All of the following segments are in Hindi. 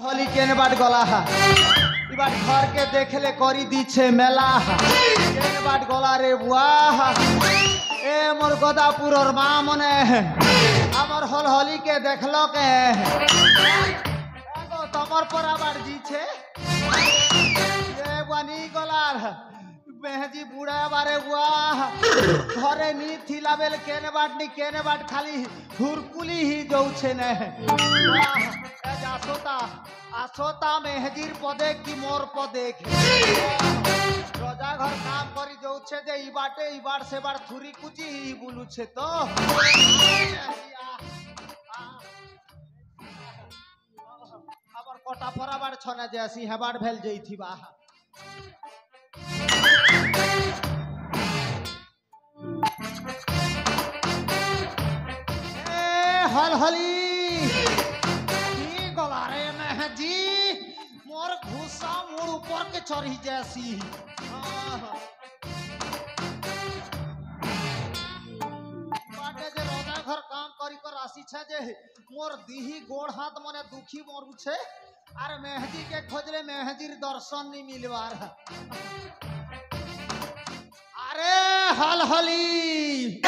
होली केन बाट गला ई बाट घर के देखले करी दीछे मेला केन बाट गला रे वाह ए मोर गदापुर और मां मने हमर होली के देखलो के एगो तमर पर आबार जी छे ए बनी गलार मेहजी बुढ़ा बारे वाह घरे नी थिला बेल केने बाट खाली हुरकुली ही जोछे ने वाह ए जासोता आसोता मेहजीर पदे की मोर पदे रजा घर काम करी जोछे जे ई बाटे से बार थुरी कुची ही बुलु छे तो आबर कोटा परा बार छने जैसी हेबार भेल जईथी बाहा हल हली गला रे मेहजी मोर घुसा मोर ऊपर के चढ़ी जैसी बाटे जे रोजा घर काम करी कर आसी छे जे मोर दीही गोड़ हाथ मने दुखी मोरू छे अरे मेहजी के खोजले मेहजीर दर्शन नहीं मिलवार अरे हल हली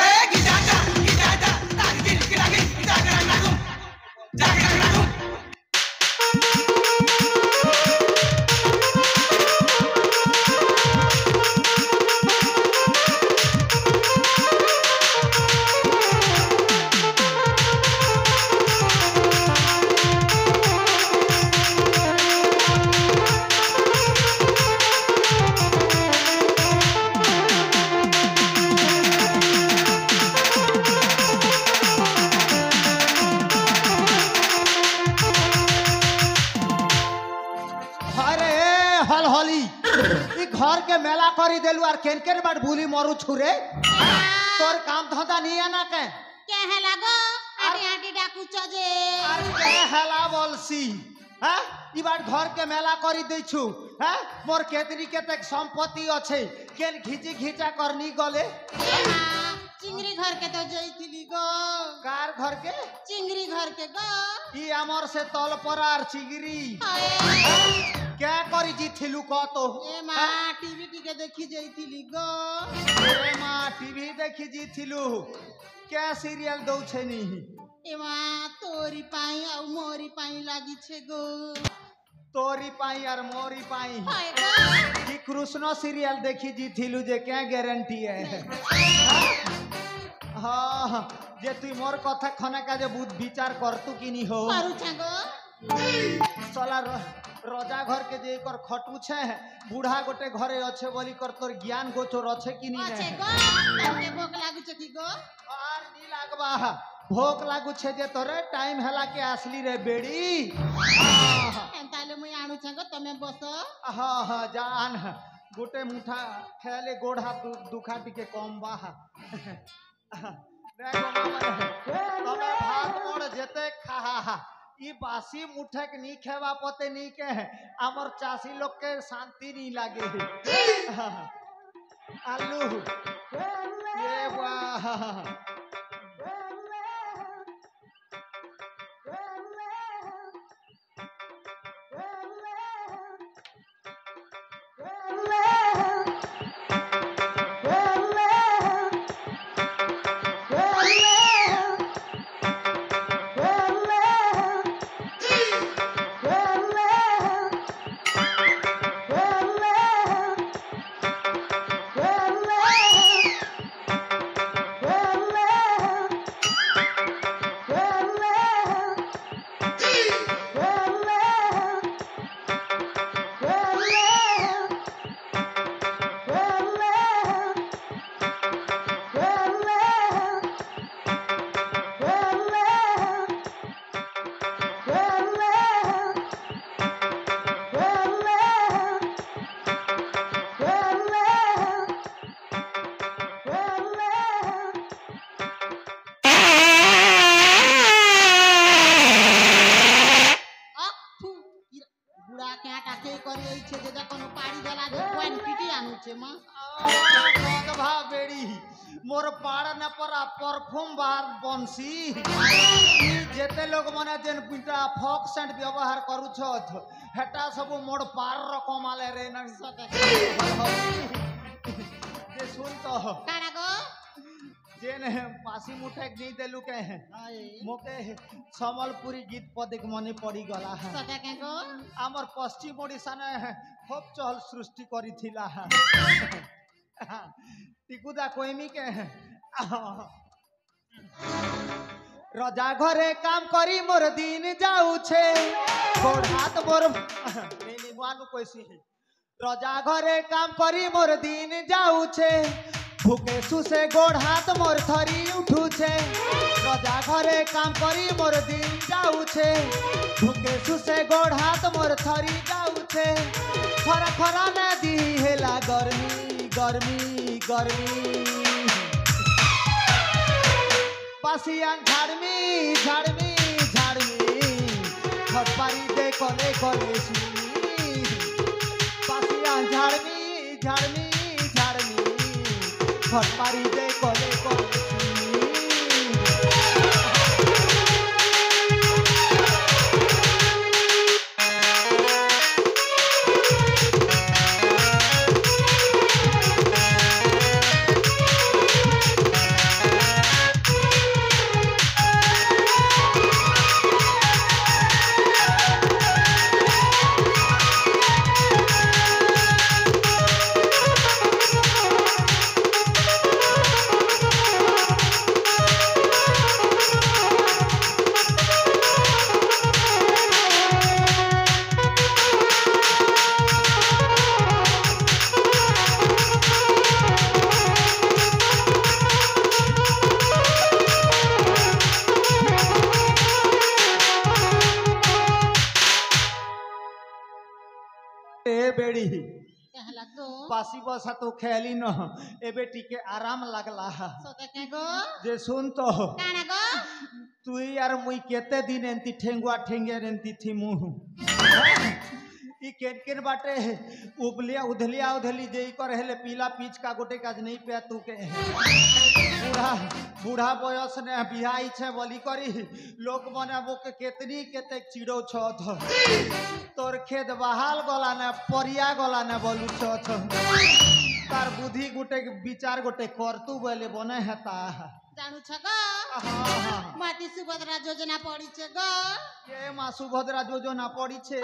घर के मेला करी देलु और केन बाट भूली मरु छुरे तोर काम धंधा नहीं है ना के हेला गो आटी आटी डाकू चजे अरे के हेला बोलसी हैं ई बाट घर के मेला करी दै छु हैं मोर केतरी केतक संपत्ति अछि केन घिचा करनी गले चिंगरी घर के तो जईतिली गो कार घर के चिंगरी घर के गो ई हमर से तल परार चिंगरी क्या करी जी थिलु को तो ए मां टीवी के देखी जईतिली गो ए मां टीवी देखी जी थिलु क्या सीरियल दौ छे नी ए मां तोरी पाई आ मोरी पाई लागी छे गो तोरी पाई और मोरी पाई हाय गो की कृष्ण सीरियल देखी जी थिलु जे क्या गारंटी है हां जे तू मोर कथा खने का जे बुध विचार करतु कि नी हो पारू छगो चला रजा घर के जे कर खटू छे बूढ़ा गोटे घरे अच्छे बोली कर तोर ज्ञान गोचर अच्छे कि नी अच्छे गो तने भूख लागु छे की गो आर नी लागबा भूख लागु छे जे तोरे टाइम हला के असली रे बेड़ी एंताले मुई आनु छगो तमे बसो हां हां जान गोटे मुठा खेले गोड़ हाथ दुखा टिके कम बा देखो मामा तमे भात मोड़ जेते खा ई बासी मुठक नी खेवा पते नी के हमर चासी लोग के शांति नहीं लागे आलू ये वाह भा बेड़ी मोर पाड़ न परा परफ्यूम बार बंसी जेते लोग माने जेन पिटा फॉक सेंट व्यवहार करू छथ हेटा सब मोर पार रकम आले रे न सके जे सुन तो काना गो जेन पासी मुठे नहीं देलु के मोके समलपुरी गीत पदिक मने पड़ी गला है सदा के गो आमर पश्चिम ओडिशा ने खूब चहल सृष्टि करी थिला टिकुदा कोइमी के रजा घरे काम करी मोर दिन जाऊ छे गोड़ हाथ मोर नहीं मानु कोइसी रजा घरे काम करी मोर दिन जाऊ छे भूखे सुसे गोड़ हाथ मोर थरी उठू छे रजा घरे काम करी मोर दिन जाऊ छे भूखे सुसे गोड़ हाथ मोर थरी जाऊ छे खरा खरा नदी हेला गर्मी गर्मी गर्मी पासियान झाड़मी झाड़मी झाड़मी खटपारी दे कले कले सुनी पासियान झाड़मी झाड़मी झाड़मी खटपारी दे कले कले बेड़ी कहला गो पासी बसा तो खेली न एबे टिके आराम लगला सदा के गो जे सुन तो काना गो तू यार मुई केते दिन एंती ठेंगुआ ठेंगे एंती थी मुंह ई केन केन बाटे उबलिया उधलिया उधली जेई कर हेले पीला पीच का गोटे काज नहीं पे तू के बूढ़ा बूढ़ा बयस ने बिहाई छे बोली करी लोग मने वो के केतनी केते चिड़ो छथ तोर खेत बहाल गला ने परिया गला ने बोलू छथ तार बुद्धि गोटे विचार गोटे करतू बोले बने हेता जानू छ गो माटी सुभद्रा योजना पड़ी छे गो के मा सुभद्रा योजना पड़ी छे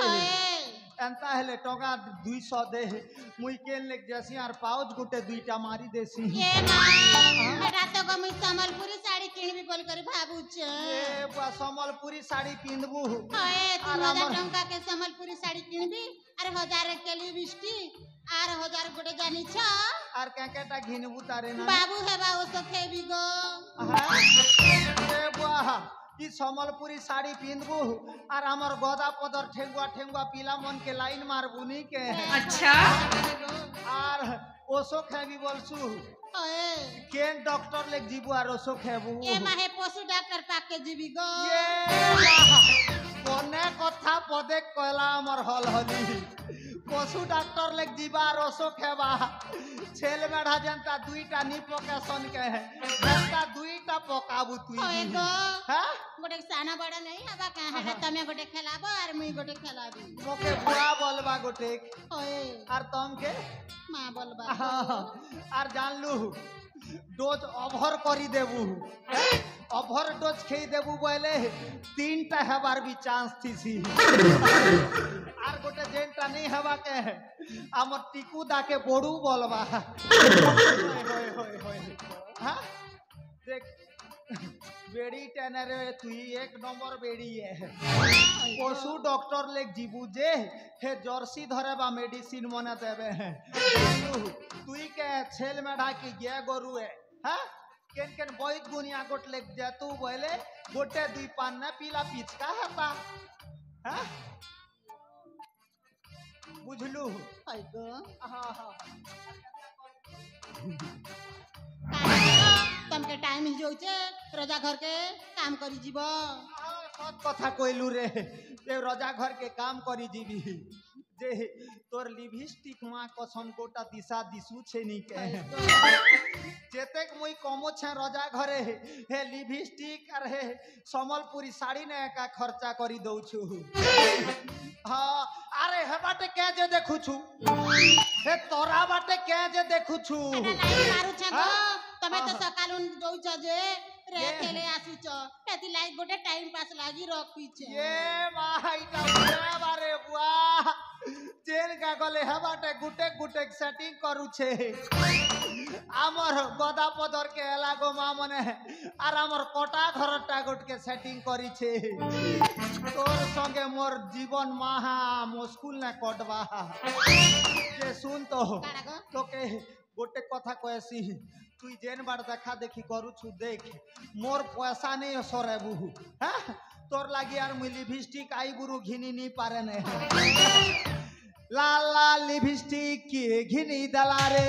एंता हेले टका 200 दे मुई केन लेक जैसी आर पाउच गुटे दुईटा मारी देसी ए मां हटा तो गो मुई संबलपुरी साड़ी किनबी बोल कर भाबू छ ए बा संबलपुरी साड़ी पिनबू ए 3000 टका के संबलपुरी साड़ी किनबी अरे 1000 के लिपस्टिक आर 1000 गुटे जानी छ आर केटा घिनबू तारे ना बाबू है बा ओ तो खेबी गो ए बा ई समलपुरी साड़ी पिनबू आर हमर गोदा पदर ठेंगुआ ठेंगुआ पीला मन के लाइन मारबुनी के अच्छा आर ओसो खेबी बोलसु ओए केन डॉक्टर लेक जीबू आर ओसो खेबू ए माहे पशु डॉक्टर पाक के जीबी गो ये कोने कथा पदे कहला हमर हल हली पशु डॉक्टर लेक जीबा आर ओसो खेबा छेल मेढ़ा जनता दुईटा नी पोकेशन के है जनता दुईटा पोकाबू तुई ओए गो हां गोटे साना बड़ा नहीं हबा का हटा तमे गोटे खेलाबो आर मुई गोटे खेलाबी मोके बुआ बोलबा गोटे ओए आर तम के मां बोलबा आर जान लू डोज ओवर करी देबू ओवर डोज खेई देबू बोले 3टा हेबार भी चांस थी सी आर गोटे जेनटा नहीं हवा के हमर टिकू दा के बोड़ू बोलबा होय होय होय हां देख बेड़ी टेनरे तुई एक नंबर बेड़ी है पशु डॉक्टर लेक जीबू जे हे जर्सी धरेबा मेडिसिन मने देबे हैं तुई के छेल मेढ़ा की गे गोरु है हां केन केन बहुत गुनिया गोट लेक जेतू बोले गोटे दुई पान ने पीला पिचका हता हां बुझलू ओए गो हां हां तमके टाइम ही जोचे रजा घर के काम करी जीव সৎ কথা কইলু রে যে রজা ঘর के काम करी जीबी যে তোর লিপস্টিক মা কসম কোটা দিশা দিশু ছেনি কে যেতেক মুই কমছে রজা ঘরে হে লিপস্টিক আর হে সম্বলপুরি শাড়ি নে একা খরচা করি দউছু হ্যাঁ আরে হে বাটে কে যে দেখুছু হে তোরা বাটে কে যে দেখুছু মারুছ গো তবে তো সকালু দউছ যে রে খেলে আসিছ এতি লাইক গোটে টাইম পাস লাগি রখিছ এ ভাইটা বুড়া বারে বুয়া চেন কা গলে হে বাটে গুটে গুটে সেটিং করুছে আমার গদা পদর কে এলাগো মা মনে আর আমার কটা ঘরটা গোটকে সেটিং করিছে তোর সঙ্গে মোর জীবন মাহা মুশকিল না কটবা যে শুন তো তোকে গোটে কথা কয়েছি তুই যেন বার দেখা দেখি করুছু দেখ মোর পয়সা নেই সরেবু হ্যাঁ তোর লাগি আর মুই লিপস্টিক আই বুড়ু ঘিনি নি পারে না লাল লাল লিপস্টিক কি ঘিনি দলা রে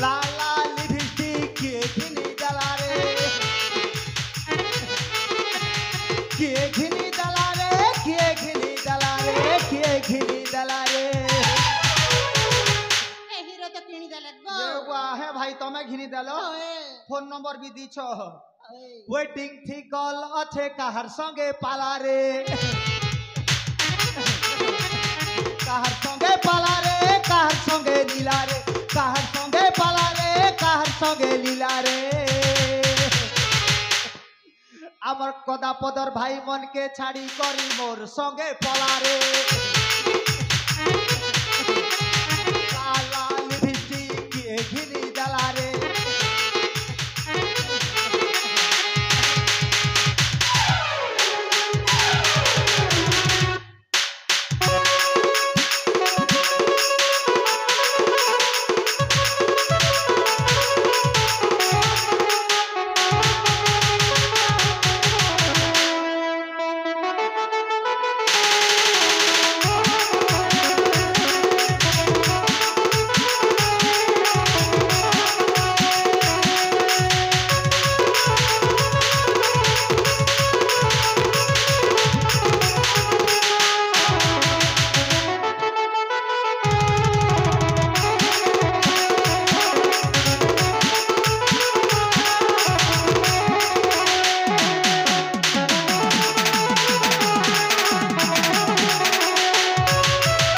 লাল লাল লিপস্টিক কি ঘিনি দলা রে কি ঘিনি দলা রে কি ঘিনি দলা রে কি ঘিনি দলা রে এ হিরো তো কিনি দেলে গো হে ভাই তুমি ঘিনি দেলো ফোন নম্বর বি দিছ ওয়েটিং থি কল আছে কাহার সঙ্গে পালা রে কাহার সঙ্গে পালা রে কাহার সঙ্গে লীলা রে কাহার সঙ্গে পালা রে কাহার সঙ্গে লীলা রে আমার কদা পদর ভাই মনকে ছাড়ি করি মোর সঙ্গে পলা রে